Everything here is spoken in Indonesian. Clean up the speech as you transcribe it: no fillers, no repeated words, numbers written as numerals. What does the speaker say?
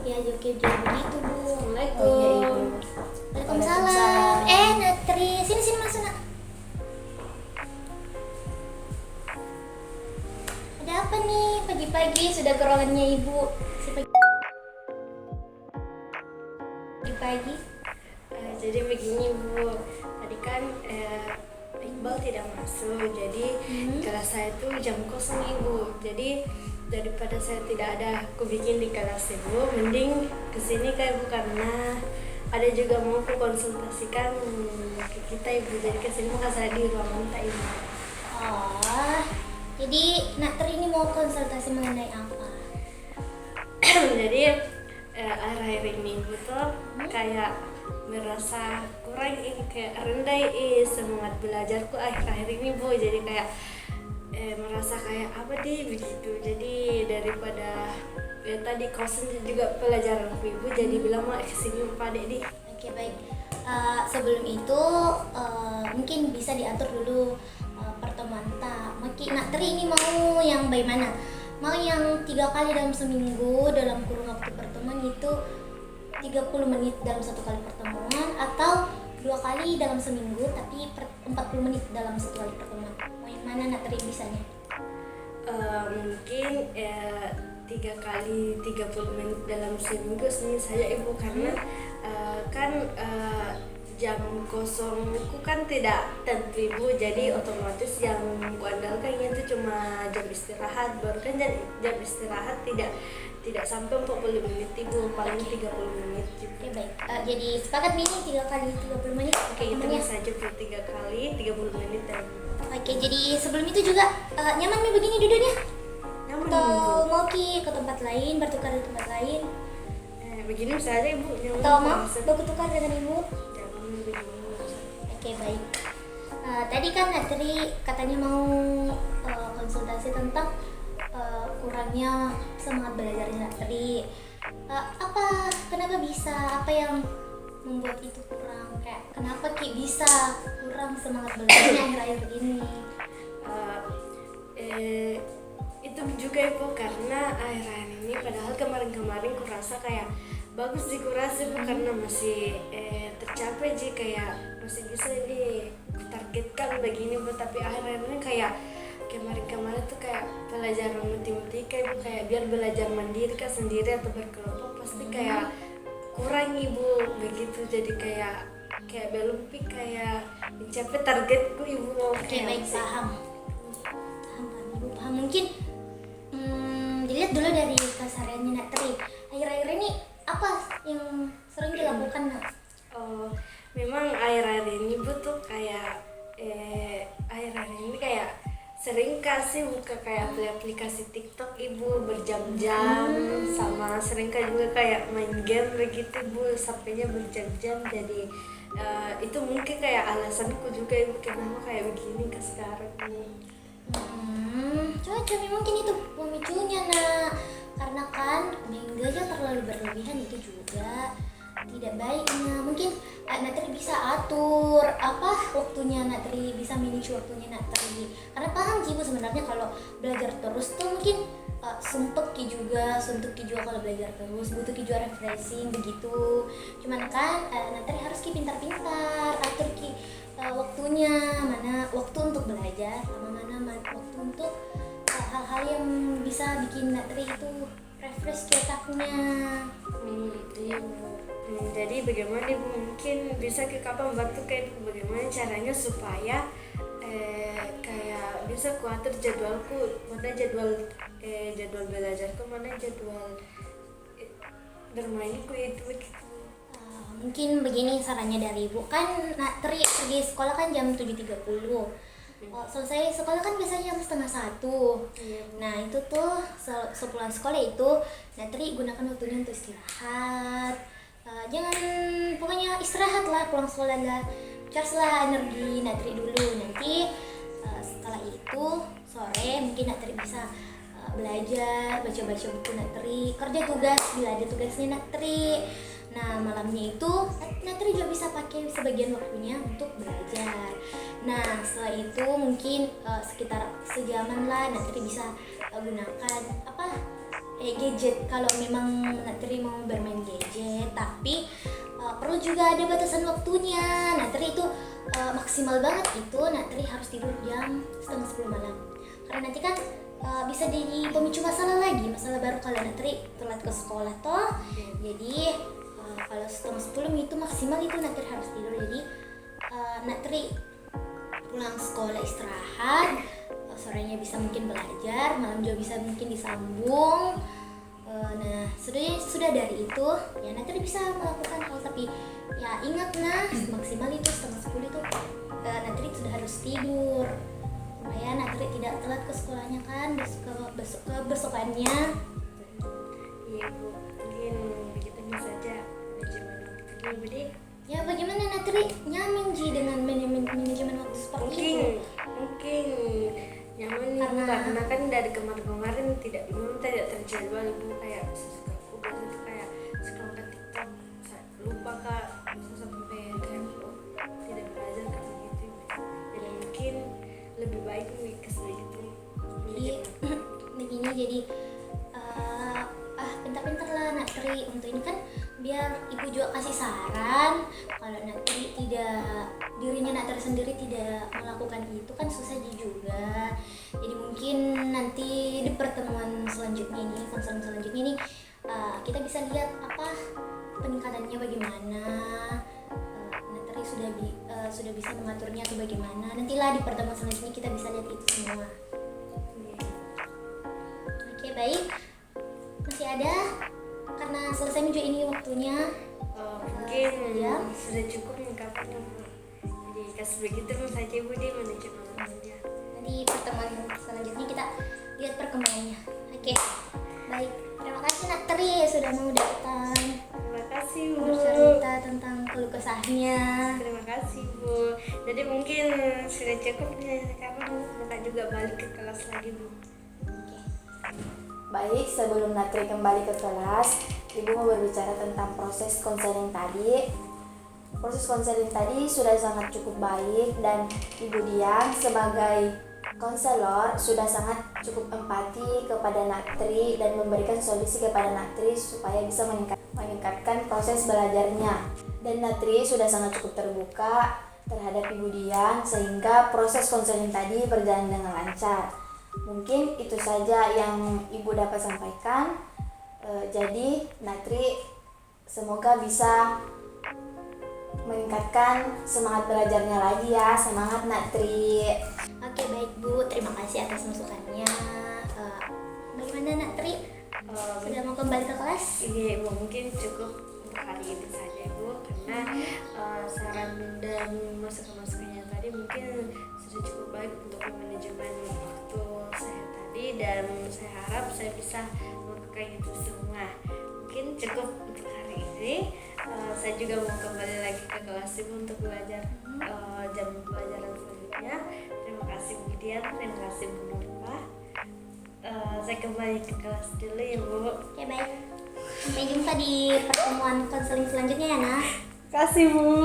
Ya joget begitu Bu. Assalamualaikum. Oh iya Ibu. Waalaikumsalam. Natri, sini masuk nak. Ada apa nih pagi-pagi sudah ke ruangannya Ibu? Pagi-pagi. Jadi begini Bu, tadi kan Iqbal tidak masuk, jadi kelas saya itu jam kosong Ibu. Jadi daripada saya tidak ada aku bikin di kelas Ibu, mending kesini ke Ibu karena ada juga mau aku konsultasikan ke kita Ibu. Jadi kesini mau saya di ruangan tak Ibu. Oh, jadi Natri ini mau konsultasi mengenai apa? Jadi akhir-akhir ini Ibu tuh kayak merasa kurang kayak rendah semangat belajarku akhir-akhir ini Bu. Jadi kayak merasa kayak apa begitu. Jadi daripada tadi kosan juga pelajaran Ibu, jadi bilang mau kesini Pak Dek. Oke baik. Sebelum itu mungkin bisa diatur dulu pertemuan tak. Mungkin Natri ini mau yang bagaimana? Mau yang 3 kali dalam seminggu dalam kurun waktu pertemuan itu 30 menit dalam 1 kali pertemuan, atau 2 kali dalam seminggu tapi 40 menit dalam 1 kali pertemuan. Mau yang mana Natri bisanya? Mungkin 3 kali 30 menit dalam seminggu sini saya Ibu, karena kan jam kosongku kan tidak tentu Ibu, jadi otomatis yang kuandalkan itu cuma jam istirahat. Baru kan jam istirahat tidak sampai 40 menit Ibu, paling 30 menit gitu. Oke baik. Jadi sepakat nih 3 kali 30 menit. Oke, itu saja per 3 kali 30 menit dan Oke, jadi sebelum itu juga nyaman nih begini duduknya? nyaman Atau Ibu. mau ke tempat lain, bertukar di tempat lain? Begini saja Ibu, nyaman. Atau mau bertukar dengan ibu? Jangan begini. Oke baik. Tadi kan Natri katanya mau konsultasi tentang kurangnya semangat belajarnya Natri. Kenapa bisa? Apa yang membuat itu kurang? Kayak kenapa Ki bisa kurang semangat belajarnya akhir-akhir ini? Itu juga Ibu, karena akhir-akhir ini padahal kemarin-kemarin kurasa kayak bagus kurasa Ibu, karena masih tercapai kayak masih bisa ditargetkan begini Bu. Tapi akhir-akhir ini kayak kemarin-kemarin tuh kayak pelajaran matematika Ibu, kayak biar belajar mandiri kah sendiri atau berkelompok pasti kayak kurang Ibu begitu. Jadi kayak belum kayak mencapai targetku Ibu. Oke baik, paham Ibu, paham. Mungkin dilihat dulu dari kesehariannya Natri. Akhir-akhir ini apa yang sering dilakukan Nak? Memang akhir-akhir ini Bu tuh kayak akhir-akhir ini kayak sering kasih buka kayak aplikasi TikTok Ibu berjam-jam, sama sering juga kayak main game begitu Bu, sampainya berjam-jam. Jadi itu mungkin kayak alasanku juga Ibu kenapa kayak begini ke sekarang ini. Cocok, mungkin itu pemicunya Nak. Karena kan menggaja terlalu berlebihan itu juga tidak baik. Mungkin Natri bisa atur waktunya, Natri bisa manage waktunya Natri. Karena paham Ibu sebenarnya kalau belajar terus tuh mungkin suntuk juga kalau belajar terus, butuh juga refreshing begitu. Cuman kan Natri harus pintar-pintar atur waktunya, mana waktu untuk belajar sama mana waktu untuk hal-hal yang bisa bikin Natri itu refresh otaknya. Iya Bu. Jadi bagaimana Ibu mungkin bisa ke kapan bantu kayak bagaimana caranya supaya kayak bisa kuatur jadwalku, mana jadwal belajarku, mana jadwal bermainku itu begitu. Mungkin begini sarannya dari Ibu, kan Natri pergi sekolah kan jam 7.30. Selesai sekolah kan biasanya jam 12:30. Iya, Nah itu tuh sepulang sekolah itu Natri gunakan waktunya untuk istirahat. Jangan, pokoknya istirahat lah, pulang sekolah lah, charge lah energi Natri dulu. Nanti setelah itu sore mungkin Natri bisa belajar, baca-baca buku Natri, kerja tugas bila ada tugasnya Natri. Nah malamnya itu Natri juga bisa pakai sebagian waktunya untuk belajar. Nah setelah itu mungkin sekitar sejaman lah Natri bisa gunakan gadget kalau memang Natri mau bermain ada batasan waktunya. Natri itu maksimal banget itu Natri harus tidur jam setengah 10 malam. Karena nanti kan bisa jadi pemicu masalah lagi, masalah baru kalau Natri telat ke sekolah toh. Jadi kalau setengah 10 itu maksimal itu Natri harus tidur. Jadi Natri pulang sekolah istirahat, sorenya bisa mungkin belajar, malam juga bisa mungkin disambung. Nah sudah dari itu ya Natri bisa melakukan hal, tapi ya ingat maksimal itu setengah 10 itu Natri sudah harus tidur supaya Natri tidak telat ke sekolahnya kan besokannya. Iya Bu, mungkin begitu saja manajemen waktu Budi. Ya bagaimana Natri nyaman Ji dengan manajemen waktu seperti itu? Mungkin nyaman nih Bu, karena kan dari kemarin tidak terjadwal Bu, kayak suka aku biasa tuh kayak scroll ke TikTok, lupa Kak, bisa sampai kayak tidak belajar kayak gitu. Jadi mungkin lebih baik nih ke itu. Begini jadi pintar-pintar lah Natri untuk ini kan, biar ibu juga kasih saran. Kalau Natri dirinya Natri sendiri tidak melakukan itu kan susah juga. Jadi mungkin nanti di pertemuan selanjutnya ini, konseling selanjutnya ini kita bisa lihat apa peningkatannya bagaimana. Natri sudah bisa mengaturnya atau bagaimana. Nantilah di pertemuan selanjutnya kita bisa lihat itu semua. Oke, baik. Masih ada? Karena selesai minggu ini waktunya. Mungkin sudah cukup mengungkapkan. Jadi kasih begitu saja Bu di manajemen waktunya. Nanti pertemuan selanjutnya kita lihat perkembangannya. Oke, baik. Terima kasih Natri sudah mau datang. Terima kasih Bu. Bercerita tentang keluh kesahnya. Terima kasih Bu. Jadi mungkin sudah cukup ya sekarang, Kakak juga balik ke kelas lagi Bu. Baik, sebelum Natri kembali ke kelas, Ibu mau berbicara tentang proses konseling tadi. Proses konseling tadi sudah sangat cukup baik dan Ibu Dian sebagai konselor sudah sangat cukup empati kepada Natri dan memberikan solusi kepada Natri supaya bisa meningkatkan proses belajarnya. Dan Natri sudah sangat cukup terbuka terhadap Ibu Dian sehingga proses konseling tadi berjalan dengan lancar. Mungkin itu saja yang Ibu dapat sampaikan. Jadi Natri semoga bisa meningkatkan semangat belajarnya lagi ya. Semangat Natri. Oke, baik Bu. Terima kasih atas masukannya. Bagaimana Natri? Sudah mau kembali ke kelas? Ini Bu, mungkin cukup untuk hari ini saja Bu, karena saran dan masukan-masukannya tadi mungkin sudah cukup baik untuk manajemen waktu saya tadi, dan saya harap saya bisa melakukan itu semua. Mungkin cukup untuk hari ini. Saya juga mau kembali lagi ke kelas Ibu untuk belajar jam pelajaran selanjutnya. Terima kasih Bu Dian, terima kasih Bu Nurfa. Saya kembali ke kelas dulu ya Bu. Oke, baik. Sampai jumpa di pertemuan konseling selanjutnya ya, Nah. Terima kasih Bu.